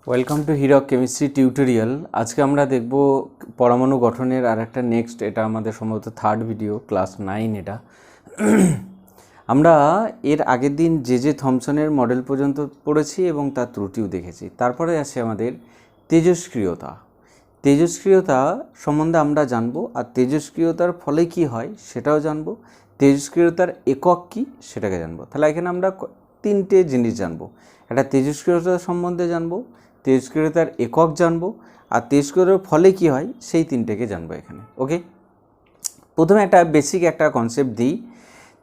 Welcome to Hirak chemistry tutorial. আজকে আমরা দেখব পরমাণু গঠনের আর একটা নেক্সট, এটা আমাদের সম্ভবত থার্ড ভিডিও, ক্লাস 9 এটা। আমরা এর আগের দিন জে থমসনের মডেল পর্যন্ত পড়েছি এবং তার ত্রুটিও দেখেছি। তারপরে আছে আমাদের তেজস্ক্রিয়তা। তেজস্ক্রিয়তা সম্বন্ধে আমরা জানবো, আর তেজস্ক্রিয়তার ফলে কি হয় সেটাও জানবো, তেজস্ক্রিয়তার একক কী সেটাকে জানবো। তাহলে এখানে আমরা তিনটে জিনিস জানবো, একটা তেজস্ক্রিয়তা সম্বন্ধে জানবো, তেজস্ক্রিয়তার একক জানবো, আর তেজস্ক্রিয়তার ফলে কি হয় সেই তিনটেকে জানবো এখানে। ওকে, প্রথমে একটা বেসিক একটা কনসেপ্ট দিই।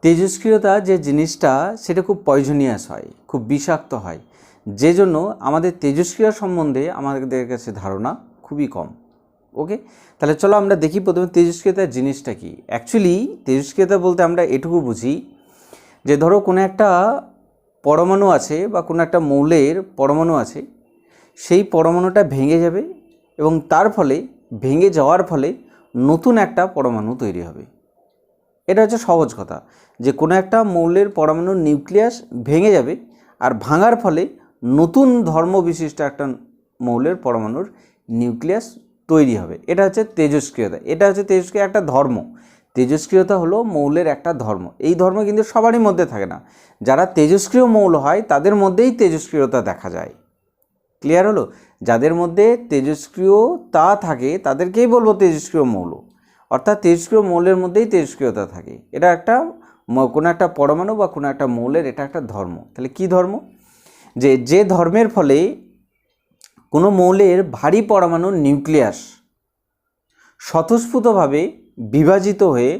তেজস্ক্রিয়তা যে জিনিসটা সেটা খুব পয়জনিয়াস হয়, খুব বিষাক্ত হয়, যে জন্য আমাদের তেজস্ক্রিয়া সম্বন্ধে আমাদের কাছে ধারণা খুবই কম। ওকে, তাহলে চলো আমরা দেখি প্রথমে তেজস্ক্রিয়তার জিনিসটা কি। অ্যাকচুয়ালি তেজস্ক্রিয়তা বলতে আমরা এটুকু বুঝি যে ধরো কোনো একটা পরমাণু আছে বা কোনো একটা মৌলের পরমাণু আছে, সেই পরমাণুটা ভেঙে যাবে এবং তার ফলে ভেঙে যাওয়ার ফলে নতুন একটা পরমাণু তৈরি হবে। এটা হচ্ছে সহজ কথা, যে কোনো একটা মৌলের পরমাণুর নিউক্লিয়াস ভেঙে যাবে আর ভাঙার ফলে নতুন ধর্ম বিশিষ্ট একটা মৌলের পরমাণুর নিউক্লিয়াস তৈরি হবে। এটা হচ্ছে তেজস্ক্রিয়তা। এটা হচ্ছে তেজস্ক্রিয়া একটা ধর্ম। তেজস্ক্রিয়তা হলো মৌলের একটা ধর্ম। এই ধর্ম কিন্তু সবারই মধ্যে থাকে না, যারা তেজস্ক্রিয় মৌল হয় তাদের মধ্যেই তেজস্ক্রিয়তা দেখা যায়। ক্লিয়ার হলো? যাদের মধ্যে তেজস্ক্রিয়তা থাকে তাদেরকেই বলবো তেজস্ক্রিয় মৌল, অর্থাৎ তেজস্ক্রিয় মৌলের মধ্যেই তেজস্ক্রিয়তা থাকে। এটা একটা কোনো একটা পরমাণু বা কোনো একটা মৌলের এটা একটা ধর্ম। তাহলে কি ধর্ম? যে ধর্মের ফলে কোনো মৌলের ভারী পরমাণুর নিউক্লিয়াস স্বতঃস্ফূর্তভাবে বিভাজিত হয়ে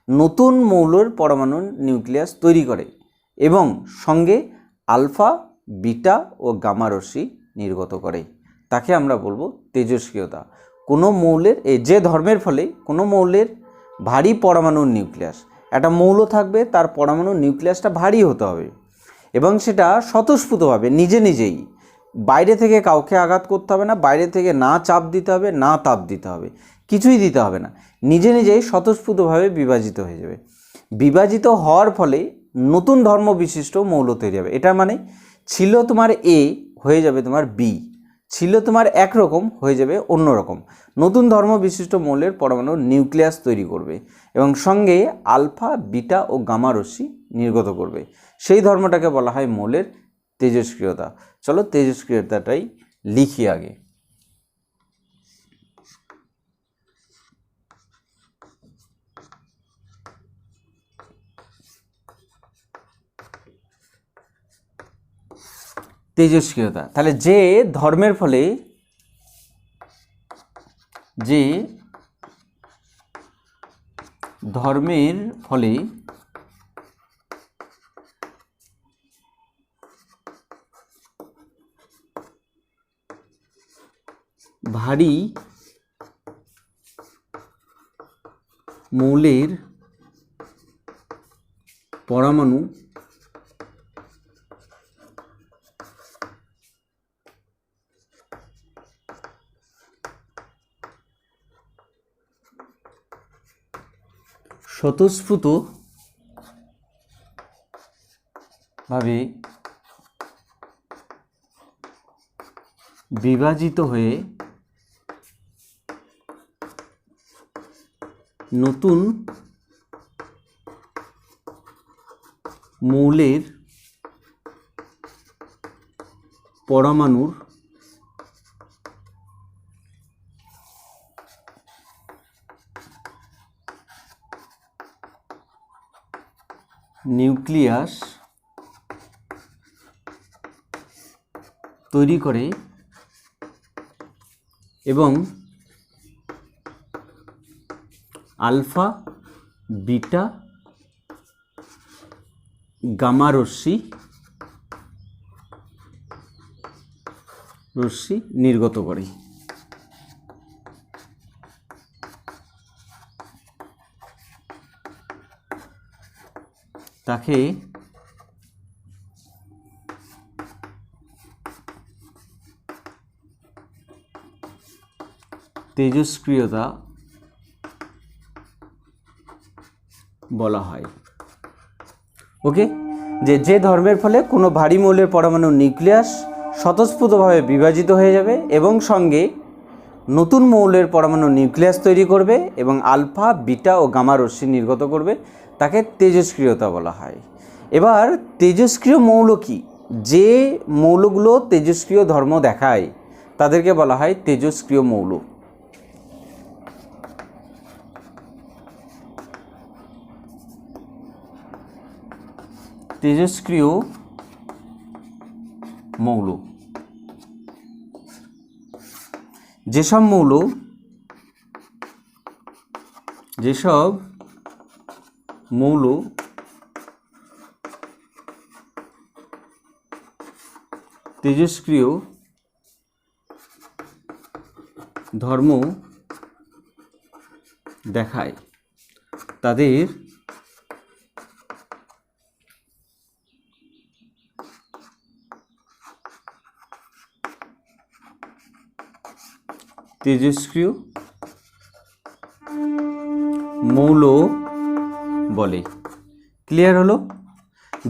নতুন মৌলের পরমাণুর নিউক্লিয়াস তৈরি করে এবং সঙ্গে আলফা, বিটা ও গামা রশ্মি নির্গত করে, তাকে আমরা বলবো তেজস্ক্রিয়তা। কোনো মৌলের যে ধর্মের ফলে কোনো মৌলের ভারী পরমাণুর নিউক্লিয়াস, একটা মৌল থাকবে তার পরমাণুর নিউক্লিয়াসটা ভারী হতে হবে এবং সেটা স্বতঃস্ফূর্তভাবে নিজে নিজেই, বাইরে থেকে কাউকে আঘাত করতে হবে না, বাইরে থেকে না চাপ দিতে হবে না তাপ দিতে হবে, কিছুই দিতে হবে না, নিজে নিজেই স্বতঃস্ফূর্তভাবে বিভাজিত হয়ে যাবে। বিভাজিত হওয়ার ফলে নতুন ধর্ম বিশিষ্ট মৌল তৈরি হবে। এটা মানে ছিল তোমার এ হয়ে যাবে তোমার বি, ছিল তোমার একরকম হয়ে যাবে অন্যরকম। নতুন ধর্ম বিশিষ্ট মৌলের পরমাণু নিউক্লিয়াস তৈরি করবে এবং সঙ্গে আলফা, বিটা ও গামা রশ্মি নির্গত করবে। সেই ধর্মটাকে বলা হয় মৌলের তেজস্ক্রিয়তা। চলো তেজস্ক্রিয়তাটাই লিখি আগে। তেজস্ক্রিয়তা, তাহলে যে ধর্মের ফলে ভারী মৌলের পরমাণু স্বতঃস্ফূর্তভাবে বিভাজিত হয়ে নতুন মৌলের পরমাণুর নিউক্লিয়াস তৈরি করে এবং আলফা, বিটা, গামা রশ্মি নির্গত করে। তাকে তেজস্ক্রিয়তা বলা হয়। ওকে, যে ধর্মের ফলে কোনো ভারী মৌলের পরমাণু নিউক্লিয়াস স্বতঃস্ফূর্তভাবে বিভাজিত হয়ে যাবে এবং সঙ্গে নতুন মৌলের পরমাণু নিউক্লিয়াস তৈরি করবে এবং আলফা, বিটা ও গামা রশ্মি নির্গত করবে। তাকে তেজস্ক্রিয়তা বলা হয়। এবার তেজস্ক্রিয় মৌল কি? যে মৌলগুলো তেজস্ক্রিয় ধর্ম দেখায় তাদেরকে বলা হয় তেজস্ক্রিয় মৌল। তেজস্ক্রিয় মৌল যেসব মৌল তেজস্ক্রিয় ধর্ম দেখায় তাদের তেজস্ক্রিয় মৌল বলে। ক্লিয়ার হলো?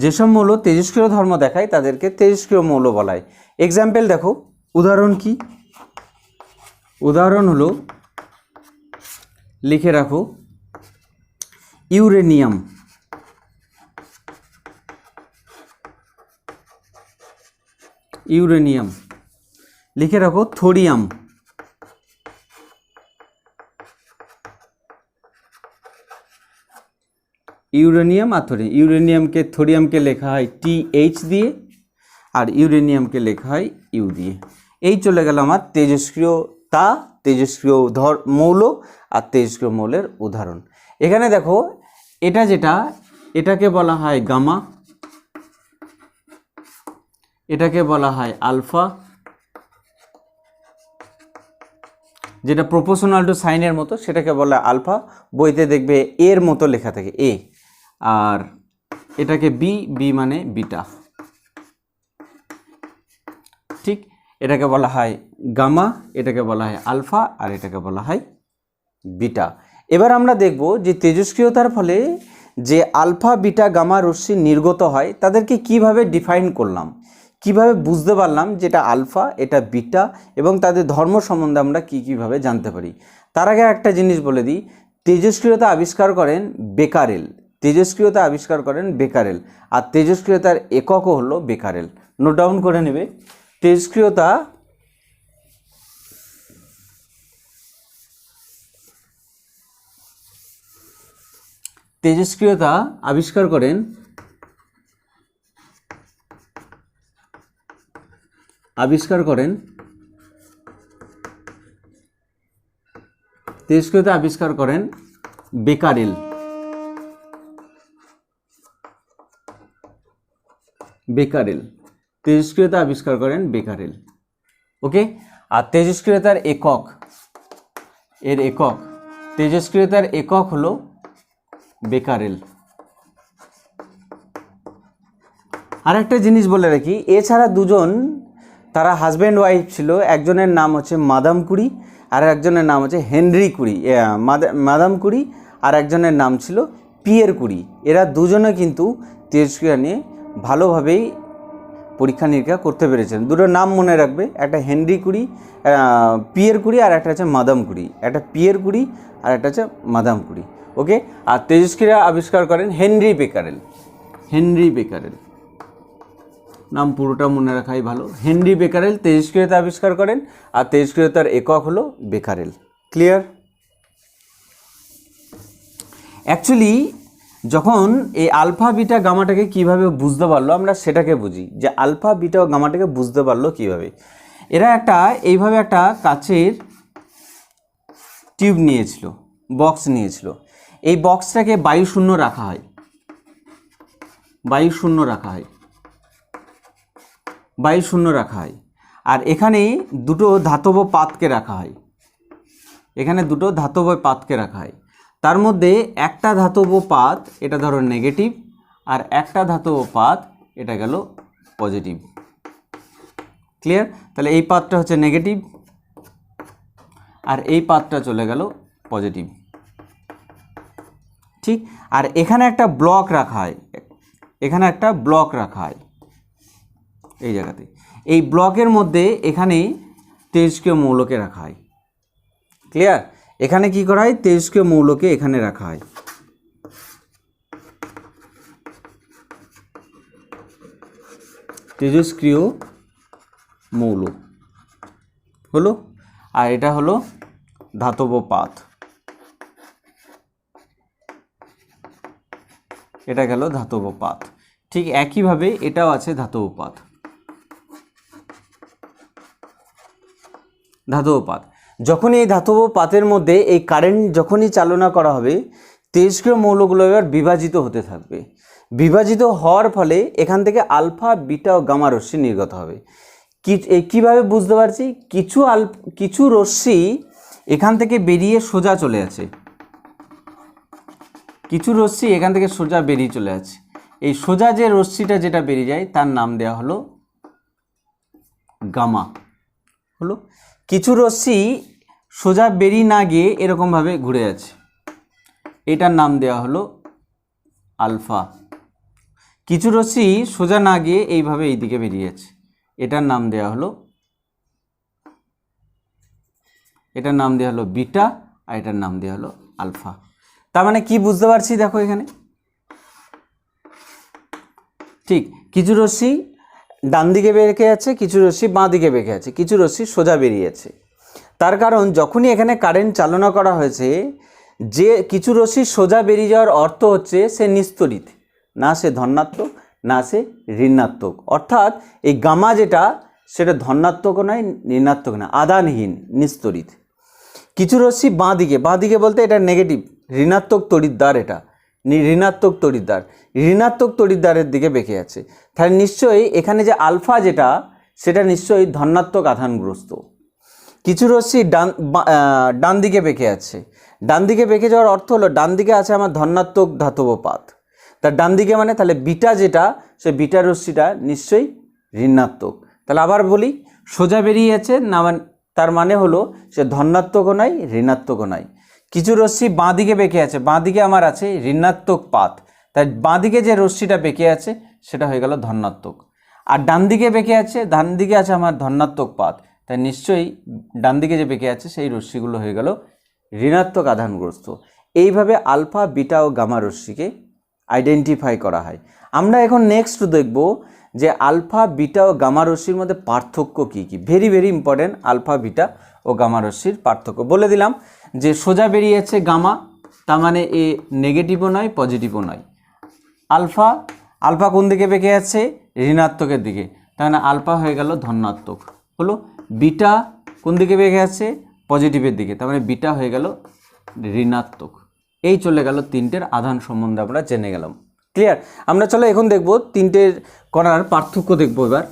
যেসব মৌল তেজস্ক্রিয় ধর্ম দেখায় তাদেরকে তেজস্ক্রিয় মৌল বলা হয়। এক্সাম্পল দেখো, উদাহরণ কি? উদাহরণ হলো, লিখে রাখো, ইউরেনিয়াম, ইউরেনিয়াম। লিখে রাখো থোরিয়াম, ইউরেনিয়াম আর থোরিয়াম। ইউরেনিয়ামকে থোরিয়ামকে লেখা হয় TH দিয়ে আর ইউরেনিয়ামকে লেখা হয় ইউ দিয়ে। এই চলে গেল আমার তেজস্ক্রিয়তা, তেজস্ক্রিয় মৌল আর তেজস্ক্রিয় মৌলের উদাহরণ। এখানে দেখো, এটা যেটা, এটাকে বলা হয় গামা, এটাকে বলা হয় আলফা, যেটা প্রপোর্শনাল টু সাইনের মতো সেটাকে বলা হয় আলফা। বইতে দেখবে এর মতো লেখা থাকে এ। আর এটাকে বি মানে বিটা। ঠিক, এটাকে বলা হয় গামা, এটাকে বলা হয় আলফা আর এটাকে বলা হয় বিটা। এবার আমরা দেখব যে তেজস্ক্রিয়তার ফলে যে আলফা, বিটা, গামা রশ্মি নির্গত হয় তাদেরকে কিভাবে ডিফাইন করলাম, কিভাবে বুঝতে পারলাম যেটা আলফা, এটা বিটা এবং তাদের ধর্ম সম্বন্ধে আমরা কিভাবে জানতে পারি। তার আগে একটা জিনিস বলে দিই, তেজস্ক্রিয়তা আবিষ্কার করেন বেকারেল। তেজস্ক্রিয়তা আবিষ্কার করেন বেকারেল আর তেজস্ক্রিয়তার এককও হলো বেকারেল। নোট ডাউন করে নেবে। তেজস্ক্রিয়তা আবিষ্কার করেন তেজস্ক্রিয়তা আবিষ্কার করেন বেকারেল। তেজস্ক্রিয়তা আবিষ্কার করেন বেকারেল। ওকে, আর তেজস্ক্রিয়তার একক, তেজস্ক্রিয়তার একক হলো বেকারেল। আর একটা জিনিস বলে রাখি, এছাড়া দুজন তারা হাজব্যান্ড ওয়াইফ ছিল। একজনের নাম হচ্ছে মাদাম কুরি আর একজনের নাম হচ্ছে হেনরি কুরি। মাদাম কুরি আর একজনের নাম ছিল পিয়ের কুরি। এরা দুজনে কিন্তু তেজস্ক্রিয়া নিয়ে ভালোভাবেই পরীক্ষা নিরীক্ষা করতে পেরেছেন। দুটো নাম মনে রাখবে, একটা হেনরি কুরি, পিয়ের কুরি আর একটা হচ্ছে মাদাম কুরি। একটা পিয়ের কুরি আর একটা হচ্ছে মাদাম কুরি। ওকে, আর তেজস্ক্রিয়া আবিষ্কার করেন হেনরি বেকারেল। নাম পুরোটা মনে রাখাই ভালো। হেনরি বেকারেল তেজস্ক্রিয়তা আবিষ্কার করেন আর তেজস্ক্রিয়তার একক হলো বেকারেল। ক্লিয়ার? অ্যাকচুয়ালি যখন এই আলফা, বিটা, গামাটাকে কিভাবে বুঝতে পারলো আমরা সেটাকে বুঝি, যে আলফা, বিটা ও গামাটাকে বুঝতে পারলো কিভাবে। এরা এইভাবে একটা কাচের টিউব নিয়েছিল, বক্স নিয়েছিল। এই বক্সটাকে বায়ুশূন্য রাখা হয়, আর এখানে দুটো ধাতব পাতকে রাখা হয়। তার মধ্যে একটা ধাতব পাত, এটা ধরো নেগেটিভ, আর একটা ধাতব পাত এটা গেল পজিটিভ। ক্লিয়ার? তাহলে এই পাতটা হচ্ছে নেগেটিভ আর এই পাতটা চলে গেল পজিটিভ। ঠিক, আর এখানে একটা ব্লক রাখা হয়, এই জায়গাতে। এই ব্লকের মধ্যে এখানে তেজস্ক্রিয় মৌলকে রাখা হয়। ক্লিয়ার? এখানে কি করা হয়, তেজস্ক্রিয় মৌলকে এখানে রাখা হয়। তেজস্ক্রিয় মৌল হলো, আর এটা হলো ধাতব পাত। এটা গেল ধাতব পাত। ঠিক একইভাবে এটাও আছে ধাতব পাত। ধাতব পাত, যখনই এই ধাতব পাতের মধ্যে এই কারেন্ট যখনই চালনা করা হবে, তেজস্ক্রিয় মৌলগুলো এবার বিভাজিত হতে থাকবে। বিভাজিত হওয়ার ফলে এখান থেকে আলফা, বিটা ও গামা রশ্মি নির্গত হবে। কিভাবে বুঝতে পারছি? কিছু রশ্মি এখান থেকে বেরিয়ে সোজা চলে আছে, কিছু রশ্মি এখান থেকে সোজা বেরিয়ে চলে আছে। এই সোজা যে রশ্মিটা যেটা বেরিয়ে যায় তার নাম দেওয়া হলো গামা। হলো, কিছু রশ্মি সোজা বেরিয়ে না গিয়ে এরকমভাবে ঘুরে আছে, এটার নাম দেওয়া হলো আলফা। কিছু রশ্মি সোজা না গিয়ে এইভাবে এইদিকে বেরিয়ে আছে, এটার নাম দেওয়া হলো বিটা, আর এটার নাম দেওয়া হলো আলফা। তার মানে কি বুঝতে পারছি দেখো এখানে, ঠিক কিছু রশ্মি ডান দিকে বেঁকে আছে, কিছু রশ্মি বাঁ দিকে বেঁকে আছে, কিছু রশ্মি সোজা বেরিয়েছে। তার কারণ যখনই এখানে কারেন্ট চালনা করা হয়েছে, যে কিছু রশ্মি সোজা বেরিয়ে যাওয়ার অর্থ হচ্ছে সে নিস্তড়িত, না সে ধনাত্মক না সে ঋণাত্মক। অর্থাৎ এই গামা যেটা সেটা ধনাত্মকও নয় ঋণাত্মক না, আধানহীন, নিস্তড়িত। কিছু রশ্মি বাঁ দিকে বলতে এটা নেগেটিভ, ঋণাত্মক তড়িৎদ্বার, এটা ঋণাত্মক তড়িৎদ্বারের দিকে বেঁকে আছে। তাহলে নিশ্চয়ই এখানে যে আলফা যেটা সেটা নিশ্চয়ই ধনাত্মক আধানগ্রস্ত। কিছু রশ্মি ডান দিকে বেঁকে আছে, ডান দিকে বেঁকে যাওয়ার অর্থ হলো ডান দিকে আছে আমার ধনাত্মক ধাতব পাত, তার ডান দিকে মানে তাহলে বিটা যেটা, সে বিটা রশ্মিটা নিশ্চয়ই ঋণাত্মক। তাহলে আবার বলি, সোজা বেরিয়ে আছে না, তার মানে হলো সে ধনাত্মকও নয় ঋণাত্মকও নয়। কিছু রশ্মি বাঁ দিকে বেঁকে আছে, বাঁ দিকে আমার আছে ঋণাত্মক পাত, তাই বাঁ দিকে যে রশ্মিটা বেঁকে আছে সেটা হয়ে গেল ধনাত্মক। আর ডান দিকে বেঁকে আছে, ডান দিকে আছে আমার ধনাত্মক পাত, তাই নিশ্চয়ই ডান দিকে যে বেঁকে আছে সেই রশ্মিগুলো হয়ে গেল ঋণাত্মক আধানগ্রস্ত। এইভাবে আলফা, বিটা ও গামা রশ্মিকে আইডেন্টিফাই করা হয়। আমরা এখন নেক্সট দেখব যে আলফা, বিটা ও গামা রশ্মির মধ্যে পার্থক্য কী কী। Very very important, alpha, beta ও গামা রশ্মির পার্থক্য বলে দিলাম। যে সোজা বেরিয়েছে গামা, তার মানে এ নেগেটিভও নয় পজিটিভও নয়। আলফা কোন দিকে বেঁকে আছে? ঋণাত্মকের দিকে, তার মানে আলফা হয়ে গেল ধনাত্মক। হলো, বিটা কোন দিকে বেঁকে আছে? পজিটিভের দিকে, তার মানে বিটা হয়ে গেল ঋণাত্মক। এই চলে গেল তিনটের আধান সম্বন্ধে আমরা জেনে গেলাম। ক্লিয়ার? আমরা চলো এখন দেখব তিনটের কণার পার্থক্য দেখব। এবার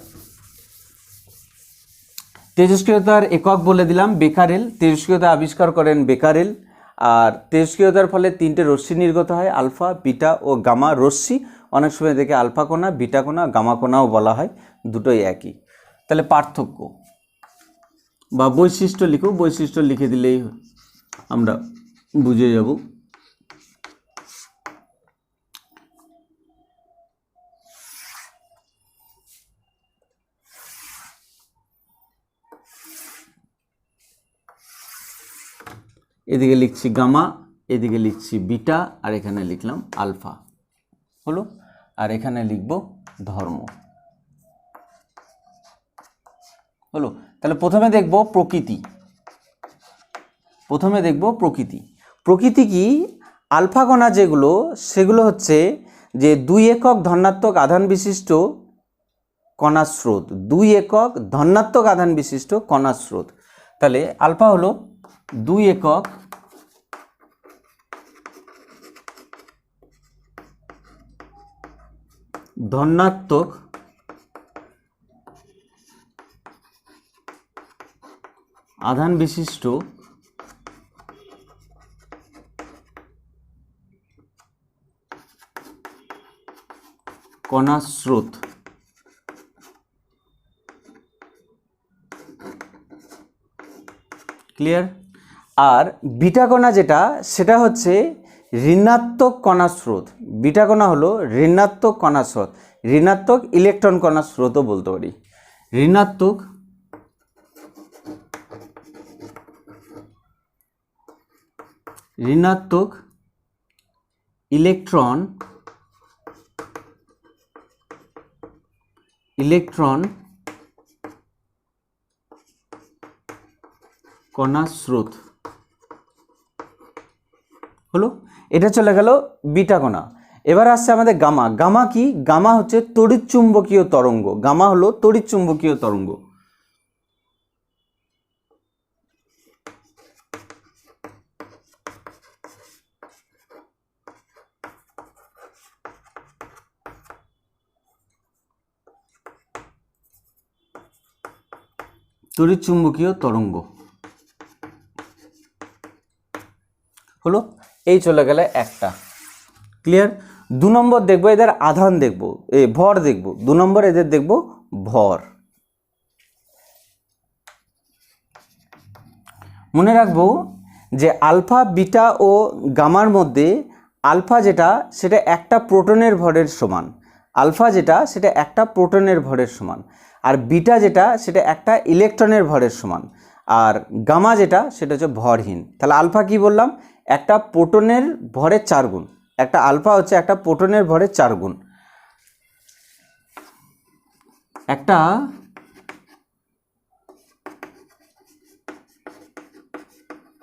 তেজস্ক্রিয়তার একক বলে দিলাম বেকারেল, তেজস্ক্রিয়তা আবিষ্কার করেন বেকারেল। আর তেজস্ক্রিয়তার ফলে তিনটে রশ্মি নির্গত হয়, আলফা, বিটা ও গামা রশ্মি। অনেক সময় দেখে আলফা কণা, বিটা কণা, গামা কণাও বলা হয়, দুটোই একই। তাহলে পার্থক্য বা বৈশিষ্ট্য লিখো, বৈশিষ্ট্য লিখে দিলেই আমরা বুঝে যাব। এদিকে লিখছি গামা, এদিকে লিখছি বিটা, আর এখানে লিখলাম আলফা। হলো, আর এখানে লিখব ধর্ম। হলো, তাহলে প্রথমে দেখব প্রকৃতি। প্রকৃতি কি? আলফা কণা যেগুলো, সেগুলো হচ্ছে যে 2 একক ধনাত্মক আধান বিশিষ্ট কণার স্রোত, 2 একক ধনাত্মক আধান বিশিষ্ট কণার স্রোত। তাহলে আলফা হলো 2 একক ধনাত্মক আধান বিশিষ্ট কণার স্রোত। ক্লিয়ার? আর বিটা কণা যেটা, সেটা হচ্ছে ঋণাত্মক কণার স্রোত। বিটা কণা হলো ঋণাত্মক কণার স্রোত, ঋণাত্মক ইলেকট্রন কণার স্রোতও বলতে পারি। ঋণাত্মক ইলেকট্রন কণা স্রোত হলো। এটা চলে গেল বিটা কণা। এবার আসছে আমাদের গামা। গামা কি? গামা হচ্ছে তড়িৎচুম্বকীয় তরঙ্গ। গামা হলো তড়িৎচুম্বকীয় তরঙ্গ। তড়িৎচুম্বকীয় তরঙ্গ হলো। এই চলে গেলে একটা। ক্লিয়ার? 2 নম্বর দেখবো এদের আধান দেখবো, ভর দেখবো। 2 নম্বর এদের দেখবো ভর। মনে রাখবো যে আলফা, বিটা ও গামার মধ্যে আলফা যেটা সেটা একটা প্রোটনের ভরের সমান। আলফা যেটা সেটা একটা প্রোটনের ভরের সমান, আর বিটা যেটা সেটা একটা ইলেকট্রনের ভরের সমান, আর গামা যেটা সেটা হচ্ছে ভরহীন। তাহলে আলফা কি বললাম? একটা প্রোটনের ভরের 4 গুণ। একটা আলফা হচ্ছে একটা প্রোটনের ভরের 4 গুণ। একটা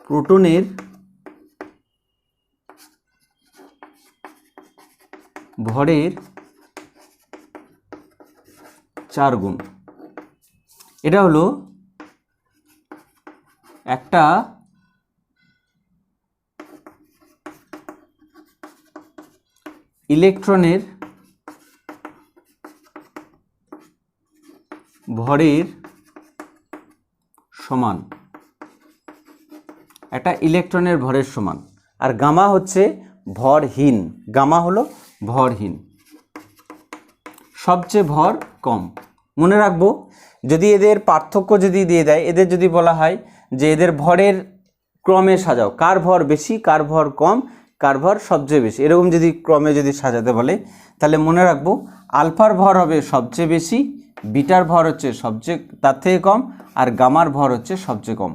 প্রোটনের ভরের 4 গুণ। এটা হলো একটা ইলেকট্রনের ভরের সমান। একটা ইলেকট্রনের ভরের সমান। আর গামা হচ্ছে ভরহীন। গামা হলো ভরহীন, সবচেয়ে ভর কম। মনে রাখবো যদি এদের পার্থক্য যদি দিয়ে দেয়, এদের যদি বলা হয় যে এদের ভরের ক্রমে সাজাও, কার ভর বেশি, কার ভর কম, কার ভর সবচেয়ে বেশি, এরকম যদি ক্রমে যদি সাজাতে বলে, তাহলে মনে রাখবো আলফার ভর হবে সবচেয়ে বেশি, বিটার ভর হচ্ছে সবচেয়ে তার থেকে কম, আর গামার ভর হচ্ছে সবচেয়ে কম।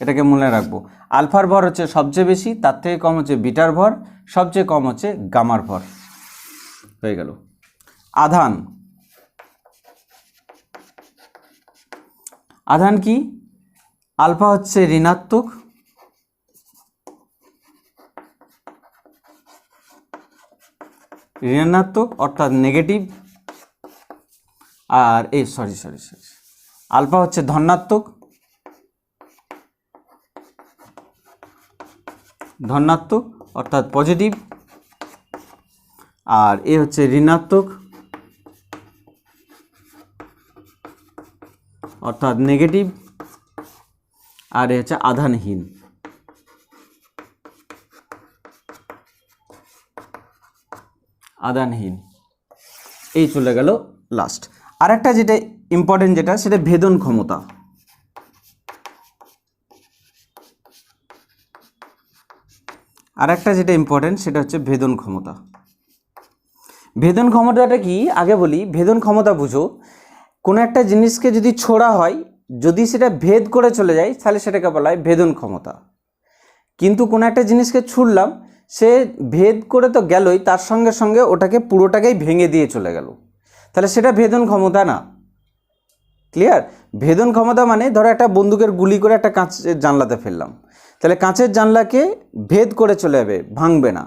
এটাকে মনে রাখবো। আলফার ভর হচ্ছে সবচেয়ে বেশি, তার থেকে কম হচ্ছে বিটার ভর, সবচেয়ে কম হচ্ছে গামার ভর। হয়ে গেল। আধান। আধান কি? আলফা হচ্ছে ঋণাত্মক, অর্থাৎ নেগেটিভ, আর সরি আলফা হচ্ছে ধনাত্মক, অর্থাৎ পজিটিভ, আর হচ্ছে ঋণাত্মক অর্থাৎ নেগেটিভ, আর হচ্ছে আধানহীন। এই চলে গেল লাস্ট। আর একটা যেটা ইম্পর্টেন্ট যেটা সেটা ভেদন ক্ষমতা। আর একটা যেটা ইম্পর্টেন্ট সেটা হচ্ছে ভেদন ক্ষমতা। ভেদন ক্ষমতাটা কি আগে বলি। ভেদন ক্ষমতা বুঝো, কোনো একটা জিনিসকে যদি ছোড়া হয়, যদি সেটা ভেদ করে চলে যায় তাহলে সেটাকে বলা হয় ভেদন ক্ষমতা। কিন্তু কোনো একটা জিনিসকে ছুড়লাম, সে ভেদ করে তো গেলই, তার সঙ্গে সঙ্গে ওটাকে পুরোটাকেই ভেঙে দিয়ে চলে গেল, তাহলে সেটা ভেদন ক্ষমতা না। ক্লিয়ার? ভেদন ক্ষমতা মানে ধরো একটা বন্দুকের গুলি করে একটা কাঁচের জানলাতে ফেললাম, তাহলে কাঁচের জানলাকে ভেদ করে চলে যাবে, ভাঙবে না।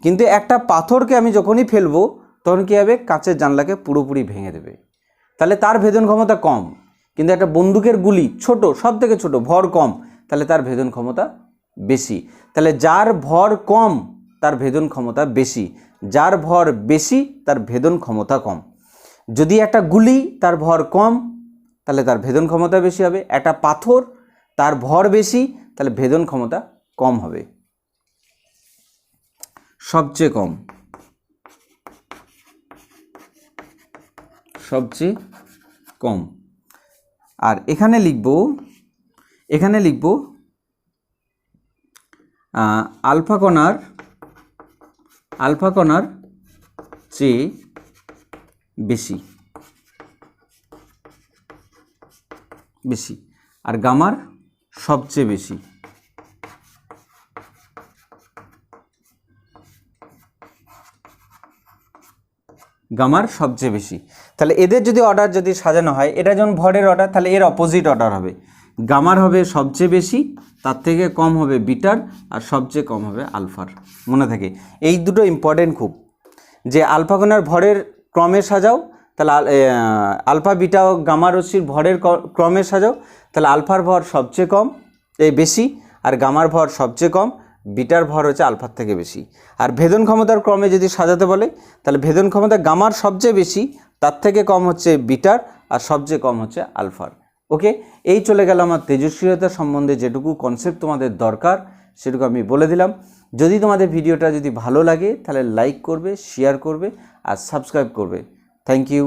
কিন্তু একটা পাথরকে আমি যখনই ফেলবো তখন কী হবে? কাঁচের জানলাকে পুরোপুরি ভেঙে দেবে। তাহলে তার ভেদন ক্ষমতা কম। কিন্তু একটা বন্দুকের গুলি ছোট, সব থেকে ছোট, ভর কম, তাহলে তার ভেদন ক্ষমতা বেশি। তাহলে যার ভর কম তার ভেদন ক্ষমতা বেশি, যার ভর বেশি তার ভেদন ক্ষমতা কম। যদি একটা গুলি তার ভর কম তাহলে তার ভেদন ক্ষমতা বেশি হবে, একটা পাথর তার ভর বেশি তাহলে ভেদন ক্ষমতা কম হবে। সবচেয়ে কম। আর এখানে লিখব আলফা কণার চেয়ে বেশি। বেশি, আর গামার সবচেয়ে বেশি। গামার সবচেয়ে বেশি। তাহলে এদের যদি অর্ডার যদি সাজানো হয়, এটা যেমন ভরের অর্ডার, তাহলে এর অপোজিট অর্ডার হবে। গামার হবে সবচেয়ে বেশি, তার থেকে কম হবে বিটার, আর সবচেয়ে কম হবে আলফার। মনে থাকে এই দুটো ইম্পর্টেন্ট খুব, যে আলফা কণার ভরের ক্রমে সাজাও, তাহলে আলফা বিটা ও গামা রশ্মির ভরের ক্রমে সাজাও, তাহলে আলফার ভর সবচেয়ে কম এই বেশি, আর গামার ভর সবচেয়ে কম, বিটার ভর হচ্ছে আলফার থেকে বেশি। আর ভেদন ক্ষমতার ক্রমে যদি সাজাতে বলে, তাহলে ভেদন ক্ষমতা গামার সবচেয়ে বেশি, তার থেকে কম হচ্ছে বিটার, আর সবচেয়ে কম হচ্ছে আলফার। ওকে, এই চলে গেল আমার তেজস্ক্রিয়তা সম্বন্ধে যেটুকু কনসেপ্ট তোমাদের দরকার সেটুকু আমি বলে দিলাম। যদি তোমাদের ভিডিওটা যদি ভালো লাগে তাহলে লাইক করবে, শেয়ার করবে আর সাবস্ক্রাইব করবে। Thank you.